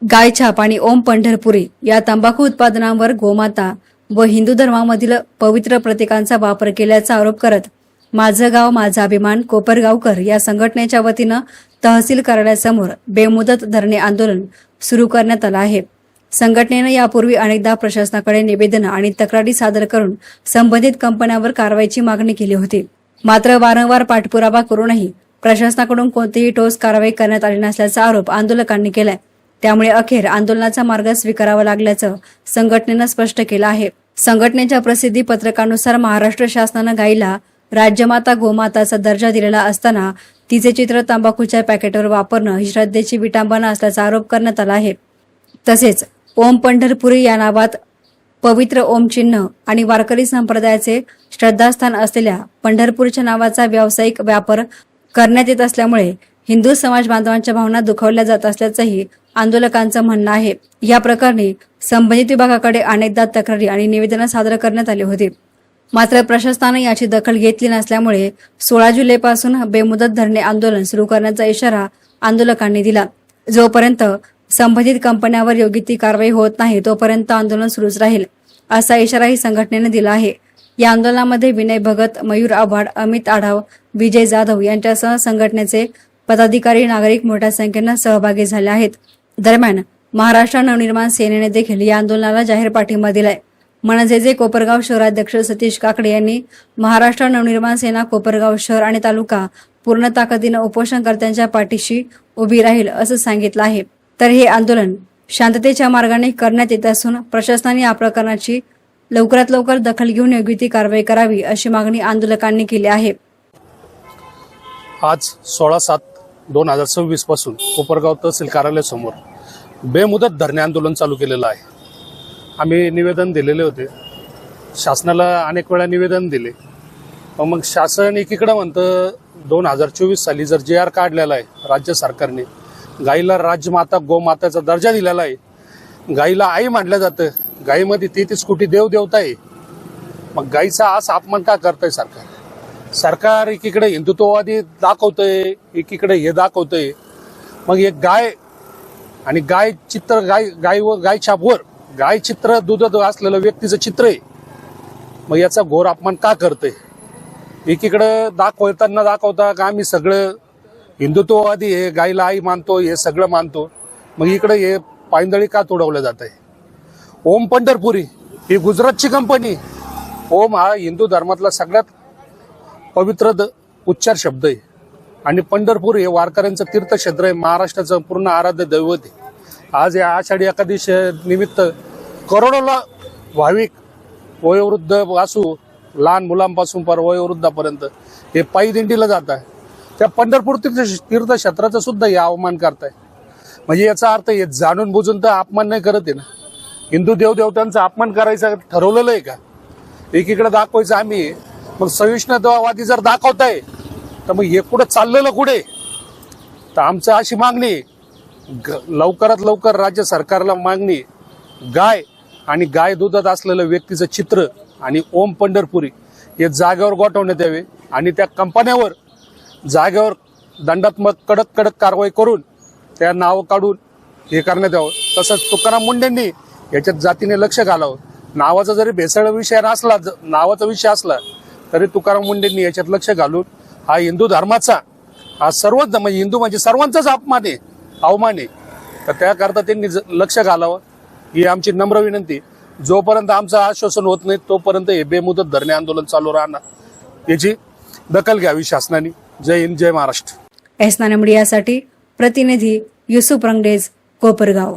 गाय छाप आणि ओम पंढरपुरी या तंबाखू उत्पादनांवर गोमाता व हिंदू धर्मामधील पवित्र प्रतीकांचा वापर केल्याचा आरोप करत माझं गाव माझा अभिमान कोपरगावकर या संघटनेच्या वतीनं तहसील कार्यालयासमोर बेमुदत धरणे आंदोलन सुरू करण्यात आलं आहे। संघटनेनं यापूर्वी अनेकदा प्रशासनाकडे निवेदन आणि तक्रारी सादर करून संबंधित कंपन्यांवर कारवाईची मागणी केली होती। मात्र वारंवार पाठपुरावा करूनही प्रशासनाकडून कोणतीही ठोस कारवाई करण्यात आली नसल्याचा आरोप आंदोलकांनी केलाय। त्यामुळे अखेर आंदोलनाचा मार्ग स्वीकारावा लागल्याचं संघटनेनं स्पष्ट केलं आहे। संघटनेच्या प्रसिद्धी पत्रकानुसार महाराष्ट्र शासनानं गायीला राज्यमाता गोमाताचा दर्जा दिलेला असताना तिचे चित्र तंबाखूच्या पॅकेटवर वापरणं ही श्रद्धेची विटंबना असल्याचा आरोप करण्यात आला आहे। तसेच ओम पंढरपुरी या नावात पवित्र ओम चिन्ह आणि वारकरी संप्रदायाचे श्रद्धास्थान असलेल्या पंढरपूरच्या नावाचा व्यावसायिक व्यापार करण्यात येत असल्यामुळे हिंदू समाज बांधवांच्या भावना दुखावल्या जात असल्याचंही आंदोलकांचं म्हणणं आहे। या प्रकरणी संबंधित विभागाकडे अनेकदा तक्रारी आणि निवेदनं सादर करण्यात आली होती। मात्र प्रशासनानं याची दखल घेतली नसल्यामुळे 16 जुलैपासून बेमुदत धरणे आंदोलन सुरू करण्याचा इशारा आंदोलकांनी दिला। जोपर्यंत संबंधित कंपन्यांवर योग्य ती कारवाई होत नाही तोपर्यंत आंदोलन सुरूच राहील असा इशाराही संघटनेने दिला आहे। या आंदोलनामध्ये विनय भगत, मयूर आव्हाड, अमित आढाव, विजय जाधव यांच्यासह संघटनेचे पदाधिकारी नागरिक मोठ्या संख्येनं सहभागी झाले आहेत। दरम्यान महाराष्ट्र नवनिर्माण सेनेने देखील या आंदोलनाला जाहीर पाठिंबा दिलाय। मनसेचे कोपरगाव शहराध्यक्ष सतीश काकडे यांनी महाराष्ट्र नवनिर्माण सेना कोपरगाव शहर आणि तालुका पूर्ण ताकदीनं उपोषणकर्त्यांच्या पाठीशी उभी राहील असं सांगितलं आहे। तर हे आंदोलन शांततेच्या मार्गाने करण्यात येत असून प्रशासनाने या प्रकरणाची लवकरात लवकर दखल घेऊन योग्य ती कारवाई करावी अशी मागणी आंदोलकांनी केली आहे। आज 16/7/2026 पासून कोपरगाव तहसील कार्यालयासमोर बेमुदत धरणे आंदोलन चालू केलेलं आहे। आम्ही निवेदन दिलेले होते, शासनाला अनेक वेळा निवेदन दिले, मग शासन एकीकडे म्हणतं 2024 साली जर JR काढलेला आहे राज्य सरकारने, गाईला राजमाता गोमाताचा दर्जा दिलेला आहे, गाईला आई मानलं जातं, गाईमध्ये 33 कोटी देवदेवता आहे, मग गाईचा असा अपमान का करतंय सरकार? सरकार एकीकडे हिंदुत्ववादी दाखवतंय, एकीकडे हे दाखवतंय। मग एक गाय आणि गाय चित्र गाय छापवर गाय चित्र दूध असलेलं व्यक्तीचं चित्र आहे, मग याचा घोर अपमान का करतंय? एकीकडे दाखवता का आम्ही सगळं हिंदुत्ववादी आहे, गायला आई मानतो, हे सगळं मानतो, मग इकडे हे पायंदळी का तोडवलं जात आहे? ओम पंढरपुरी ही गुजरातची कंपनी। ओम हा हिंदू धर्मातला सगळ्यात पवित्र उच्चार शब्द आहे आणि पंढरपूर हे वारकऱ्यांचं तीर्थक्षेत्र आहे, महाराष्ट्राचं पूर्ण आराध्य दैवत आहे। आज या आषाढी एकादशी निमित्त करोडोला भाविक वयोवृद्ध असू, लहान मुलांपासून पर वयोवृद्धापर्यंत हे पायी दिंडीला जात आहे। त्या पंढरपूर तीर्थक्षेत्राचा सुद्धा हे अवमान करताय, म्हणजे याचा अर्थ हे जाणून बुजून तर अपमान नाही करत आहे ना, हिंदू देवदेवतांचा अपमान करायचं ठरवलेलं आहे का? एकीकडे दाखवायचं आम्ही, मग सहिष्णुतावादी जर दाखवताय तर मग हे कुठं चाललेलं कुठे? तर आमचं अशी मागणी, लवकरात लवकर राज्य सरकारला मागणी, गाय आणि गाय दुधात असलेलं व्यक्तीचं चित्र आणि ओम पंढरपुरी हे जागेवर गोठवण्यात यावे आणि त्या कंपन्यावर जागेवर दंडात्मक कडक कारवाई करून त्या नाव काढून हे करण्यात यावं। तसंच तुकाराम मुंडेंनी याच्यात जातीने लक्ष घालावं। नावाचा जरी भेसळ विषय नसला, नावाचा विषय असला तरी तुकाराम मुंडेंनी याच्यात लक्ष घालून हा हिंदू धर्माचा, हा सर्वच म्हणजे हिंदू म्हणजे सर्वांचाच अवमान आहे, तर त्याकरता त्यांनी लक्ष घालावं ही आमची नम्र विनंती। जोपर्यंत आमचं आश्वासन होत नाही तोपर्यंत हे बेमुदत धरणे आंदोलन चालू राहणार, याची दखल घ्यावी शासनाने। जय हिंद, जय महाराष्ट्र। एस नाना मीडियासाठी प्रतिनिधी युसुफ रंगडेज, कोपरगाव।